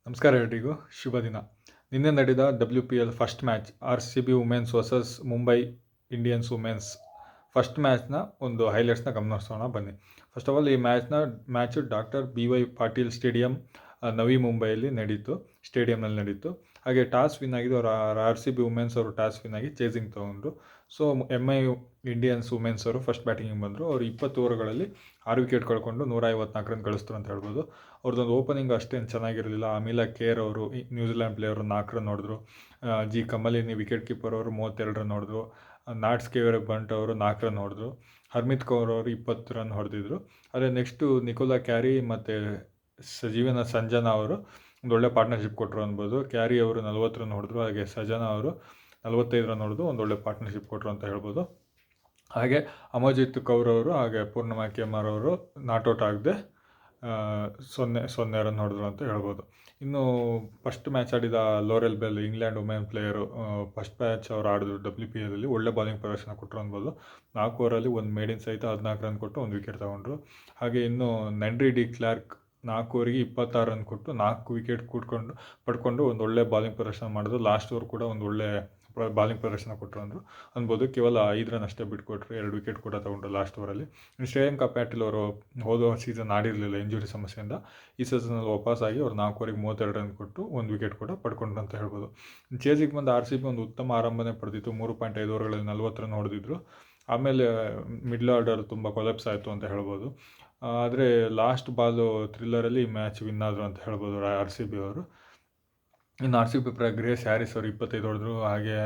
ನಮಸ್ಕಾರ ಎಲ್ರಿಗೂ, ಶುಭ ದಿನ. ನಿನ್ನೆ ನಡೆದ WPL first match RCB women's versus Mumbai Indians women's first ಮ್ಯಾಚ್ನ ಒಂದು ಹೈಲೈಟ್ಸ್ನ ಗಮನಿಸೋಣ ಬನ್ನಿ. ಫಸ್ಟ್ ಆಫ್ ಆಲ್ ಈ match doctor BY Patil stadium Navi ಮುಂಬೈಯಲ್ಲಿ ಸ್ಟೇಡಿಯಂನಲ್ಲಿ ನಡೀತು. ಹಾಗೆ ಟಾಸ್ ವಿನ್ ಆಗಿದ್ದು RCB ವುಮೆನ್ಸ್ ಅವರು ಟಾಸ್ ವಿನ್ ಆಗಿ ಚೇಸಿಂಗ್ ತೊಗೊಂಡ್ರು. ಸೊ MI ಇಂಡಿಯನ್ಸ್ ವುಮೆನ್ಸ್ ಅವರು ಫಸ್ಟ್ ಬ್ಯಾಟಿಂಗಿಗೆ ಬಂದರು. ಅವರು 20 ಓವರ್ಗಳಲ್ಲಿ 6 ವಿಕೆಟ್ ಕಳ್ಕೊಂಡು 154 ರನ್ ಗಳಿಸ್ತಾರೆ ಅಂತ ಹೇಳ್ಬೋದು. ಅವ್ರದ್ದೊಂದು ಓಪನಿಂಗ್ ಅಷ್ಟೇನು ಚೆನ್ನಾಗಿರಲಿಲ್ಲ. ಅಮಿಲಾ ಕೇರ್ ಅವರು ನ್ಯೂಜಿಲೆಂಡ್ ಪ್ಲೇಯರು 4 ರನ್ ಹೊಡೆದ್ರು. ಜಿ ಕಮಲಿನಿ ವಿಕೆಟ್ ಕೀಪರ್ ಅವರು 32 ರನ್ ಹೊಡೆದ್ರು. ನಾಟ್ಸ್ಕೇವರ್ ಬಂಟ್ ಅವರು 4 ರನ್ ಹೊಡೆದ್ರು. ಹರ್ಮಿತ್ ಕೌರ್ ಅವರು 20 ರನ್ ಹೊಡೆದಿದ್ರು. ಅದೇ ನೆಕ್ಸ್ಟು ನಿಕೋಲಾ ಕ್ಯಾರಿ ಮತ್ತು ಸಂಜೀವನ ಸಂಜನಾ ಅವರು ಒಂದೊಳ್ಳೆ ಪಾರ್ಟ್ನರ್ಶಿಪ್ ಕೊಟ್ಟರು ಅನ್ಬೋದು. ಕ್ಯಾರಿ ಅವರು 40 ರನ್ ಹೊಡೆದ್ರು. ಹಾಗೆ ಸಂಜನಾ ಅವರು 45 ರನ್ ಹೊಡೆದು ಒಂದೊಳ್ಳೆ ಪಾರ್ಟ್ನರ್ಶಿಪ್ ಕೊಟ್ಟರು ಅಂತ ಹೇಳ್ಬೋದು. ಹಾಗೆ ಅಮರ್ಜಿತ್ ಕೌರ್ ಅವರು ಹಾಗೆ ಪೂರ್ಣಿಮಾ ಕೆಮಾರ್ ಅವರು ನಾಟ್ಔಟ್ ಆಗದೆ 0 ರನ್ ಹೊಡೆದ್ರು ಅಂತ ಹೇಳ್ಬೋದು. ಇನ್ನು ಫಸ್ಟ್ ಮ್ಯಾಚ್ ಆಡಿದ Laurel Bell England women player first match ಅವರು ಆಡಿದ್ರು WPLಲ್ಲಿ ಒಳ್ಳೆ ಬಾಲಿಂಗ್ ಪ್ರದರ್ಶನ ಕೊಟ್ಟರು ಅನ್ಬೋದು. 4 ಓವರಲ್ಲಿ ಒಂದು ಮೇಡಿನ್ ಸಹಿತ 14 ರನ್ ಕೊಟ್ಟು 1 ವಿಕೆಟ್ ತಗೊಂಡ್ರು. ಹಾಗೆ ಇನ್ನು ನೆಂಡ್ರಿ ಡಿ ಕ್ಲಾರ್ಕ್ 4 ಓವರಿಗೆ 26 ರನ್ ಕೊಟ್ಟು 4 ವಿಕೆಟ್ ಪಡ್ಕೊಂಡು ಒಂದು ಒಳ್ಳೆ ಬಾಲಿಂಗ್ ಪ್ರದರ್ಶನ ಮಾಡಿದ್ರು. ಲಾಸ್ಟ್ ಓವರ್ ಕೂಡ ಒಂದು ಒಳ್ಳೆ ಬಾಲಿಂಗ್ ಪ್ರದರ್ಶನ ಕೊಟ್ಟರು ಅನ್ಬೋದು. ಕೇವಲ 5 ರನ್ ಅಷ್ಟೇ ಬಿಟ್ಕೊಟ್ರು, 2 ವಿಕೆಟ್ ಕೂಡ ತಗೊಂಡ್ರು ಲಾಸ್ಟ್ ಓವರಲ್ಲಿ. ಶ್ರೇಯಾಂಕಾ ಪ್ಯಾಟಿಲ್ ಅವರು ಹೋದ ಸೀಸನ್ ಆಡಿರಲಿಲ್ಲ ಇಂಜುರಿ ಸಮಸ್ಯೆಯಿಂದ. ಈ ಸೀಸನಲ್ಲಿ ವಾಪಸ್ಸಾಗಿ ಅವರು 4 ಓವರಿಗೆ 32 ರನ್ ಕೊಟ್ಟು 1 ವಿಕೆಟ್ ಕೂಡ ಪಡ್ಕೊಂಡ್ರು ಅಂತ ಹೇಳ್ಬೋದು. ಚೇಸಿಗೆ ಬಂದ RCB ಒಂದು ಉತ್ತಮ ಆರಂಭನೆ ಪಡೆದಿತ್ತು. 3.5 ಓವರ್ಗಳಲ್ಲಿ 40 ರನ್ ಹೊಡೆದಿದ್ರು. ಆಮೇಲೆ ಮಿಡ್ಲ್ ಆರ್ಡರ್ ತುಂಬ ಕೊಲೆಪ್ಸ್ ಆಯಿತು ಅಂತ ಹೇಳ್ಬೋದು. ಆದರೆ ಲಾಸ್ಟ್ ಬಾಲು ಥ್ರಿಲ್ಲರಲ್ಲಿ ಈ ಮ್ಯಾಚ್ ವಿನ್ ಆದರು ಅಂತ ಹೇಳ್ಬೋದು RCB ಅವರು. ಇನ್ನು RCB ಪರ ಗ್ರೇಸ್ ಹ್ಯಾರಿಸ್ ಅವರು 25 ಹೊಡೆದ್ರು. ಹಾಗೆ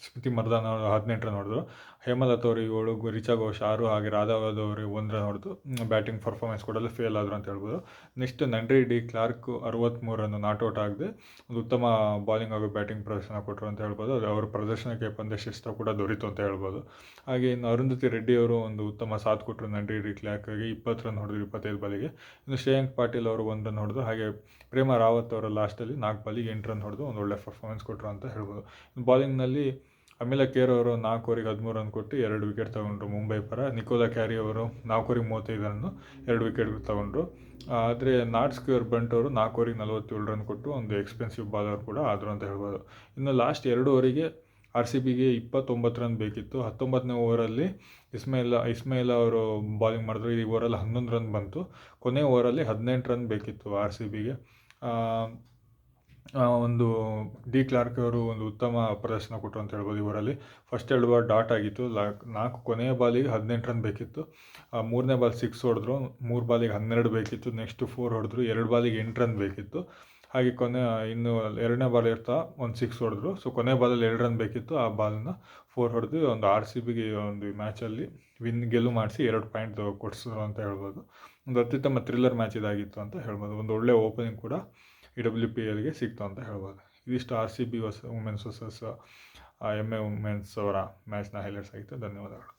ಸ್ಮೃತಿ ಮರ್ದಾನ್ ಅವರು 18 ರನ್ ಹೊಡೆದ್ರು. ಹೇಮಲತಾ ಅವರು 7, ರಿಚಾ ಘೋಷ್ 6, ಹಾಗೆ ರಾಧಾವತ್ ಅವರು 1 ರನ್ ಹೊಡೆದು ಬ್ಯಾಟಿಂಗ್ ಪರ್ಫಾರ್ಮೆನ್ಸ್ ಕೊಡಲು ಫೇಲ್ ಆದರು ಅಂತ ಹೇಳ್ಬೋದು. ನೆಕ್ಸ್ಟ್ ನೆಂಡ್ರಿ ಡಿ ಕ್ಲಾರ್ಕ್ 63 ರನ್ ನಾಟ್ಔಟ್ ಆಗದೆ ಒಂದು ಉತ್ತಮ ಬಾಲಿಂಗ್ ಹಾಗೂ ಬ್ಯಾಟಿಂಗ್ ಪ್ರದರ್ಶನ ಕೊಟ್ಟರು ಅಂತ ಹೇಳ್ಬೋದು. ಅವರ ಪ್ರದರ್ಶನಕ್ಕೆ ಪಂದ್ಯಶ್ರೇಷ್ಠ ಕೂಡ ದೊರೀತು ಅಂತ ಹೇಳ್ಬೋದು. ಹಾಗೆ ಇನ್ನು ಅರುಂಧತಿ ರೆಡ್ಡಿ ಅವರು ಒಂದು ಉತ್ತಮ ಸಾಥ್ ಕೊಟ್ಟರು ನೆಂಡ್ರಿ ಡಿ ಕ್ಲಾರ್ಕ್ಗೆ. 20 ರನ್ ಹೊಡೆದ್ರು 25 ಬಾಲಿಗೆ. ಇನ್ನು ಶ್ರೇಯಾಂಕ್ ಪಾಟೀಲ್ ಅವರು 1 ರನ್ ಹೊಡೆದು. ಹಾಗೆ ಪ್ರೇಮ ರಾವತ್ ಅವರು ಲಾಸ್ಟಲ್ಲಿ 4 ಬಾಲಿಗೆ 8 ರನ್ ಹೊಡೆದು ಒಂದು ಒಳ್ಳೆ ಪರ್ಫಾರ್ಮೆನ್ಸ್ ಕೊಟ್ಟರು ಅಂತ ಹೇಳ್ಬೋದು. ಬಾಲಿಂಗ್ನಲ್ಲಿ ಅಮಿಲಾ ಕೇರ್ ಅವರು 4 ಓವರಿಗೆ 13 ರನ್ ಕೊಟ್ಟು 2 ವಿಕೆಟ್ ತಗೊಂಡ್ರು ಮುಂಬೈ ಪರ. ನಿಕೋಲಾ ಕ್ಯಾರಿ ಅವರು 4 ಓವರಿಗೆ 35 ರನ್ನು 2 ವಿಕೆಟ್ ತಗೊಂಡ್ರು. ಆದರೆ ನಾಟ್ಸ್ಕೇವರ್ ಬಂಟ್ ಅವರು 4 ಓವರಿಗೆ 47 ರನ್ ಕೊಟ್ಟು ಒಂದು ಎಕ್ಸ್ಪೆನ್ಸಿವ್ ಬಾಲರ್ ಕೂಡ ಆದರು ಅಂತ ಹೇಳ್ಬೋದು. ಇನ್ನು ಲಾಸ್ಟ್ 2 ಓವರಿಗೆ RCBಗೆ 29 ರನ್ ಬೇಕಿತ್ತು. 19ನೇ ಓವರಲ್ಲಿ ಇಸ್ಮಾಯಿಲಾ ಅವರು ಬಾಲಿಂಗ್ ಮಾಡಿದ್ರು. ಈ ಓವರಲ್ಲಿ 11 ರನ್ ಬಂತು. ಕೊನೆ ಓವರಲ್ಲಿ 18 ರನ್ ಬೇಕಿತ್ತು RCBಗೆ. ಒಂದು ಡಿ ಕ್ಲಾರ್ಕ್ ಅವರು ಒಂದು ಉತ್ತಮ ಪ್ರದರ್ಶನ ಕೊಟ್ಟರು ಅಂತ ಹೇಳ್ಬೋದು. ಇವರಲ್ಲಿ ಫಸ್ಟ್ 2 ಬಾಲ್ ಡಾಟ್ ಆಗಿತ್ತು. 4 ಕೊನೆಯ ಬಾಲಿಗೆ 18 ರನ್ ಬೇಕಿತ್ತು. 3ನೇ ಬಾಲ್ 6 ಹೊಡೆದ್ರು. 3 ಬಾಲಿಗೆ 12 ಬೇಕಿತ್ತು. ನೆಕ್ಸ್ಟ್ 4 ಹೊಡೆದ್ರು. 2 ಬಾಲಿಗೆ 8 ರನ್ ಬೇಕಿತ್ತು. ಹಾಗೆ ಇನ್ನು 2ನೇ ಬಾಲ್ ಇರ್ತಾ ಒಂದು 6 ಹೊಡೆದ್ರು. ಸೊ ಕೊನೆ ಬಾಲಲ್ಲಿ 2 ರನ್ ಬೇಕಿತ್ತು. ಆ ಬಾಲನ್ನ 4 ಹೊಡೆದು ಒಂದು RCBಗೆ ಒಂದು ಮ್ಯಾಚಲ್ಲಿ ಗೆಲುವು ಮಾಡಿಸಿ 2 ಪಾಯಿಂಟ್ ಕೊಡಿಸಿದ್ರು ಅಂತ ಹೇಳ್ಬೋದು. ಒಂದು ಅತ್ಯುತ್ತಮ ಥ್ರಿಲ್ಲರ್ ಮ್ಯಾಚ್ ಇದಾಗಿತ್ತು ಅಂತ ಹೇಳ್ಬೋದು. ಒಂದು ಒಳ್ಳೆ ಓಪನಿಂಗ್ ಕೂಡ ಈ WPLಗೆ ಸಿಕ್ತು ಅಂತ ಹೇಳ್ಬೋದು. ಇದಿಷ್ಟು RCB women's versus MI women's ಅವರ ಮ್ಯಾಚ್ನ ಹೈಲೈಟ್ಸ್ ಆಗಿತ್ತು. ಧನ್ಯವಾದಗಳು.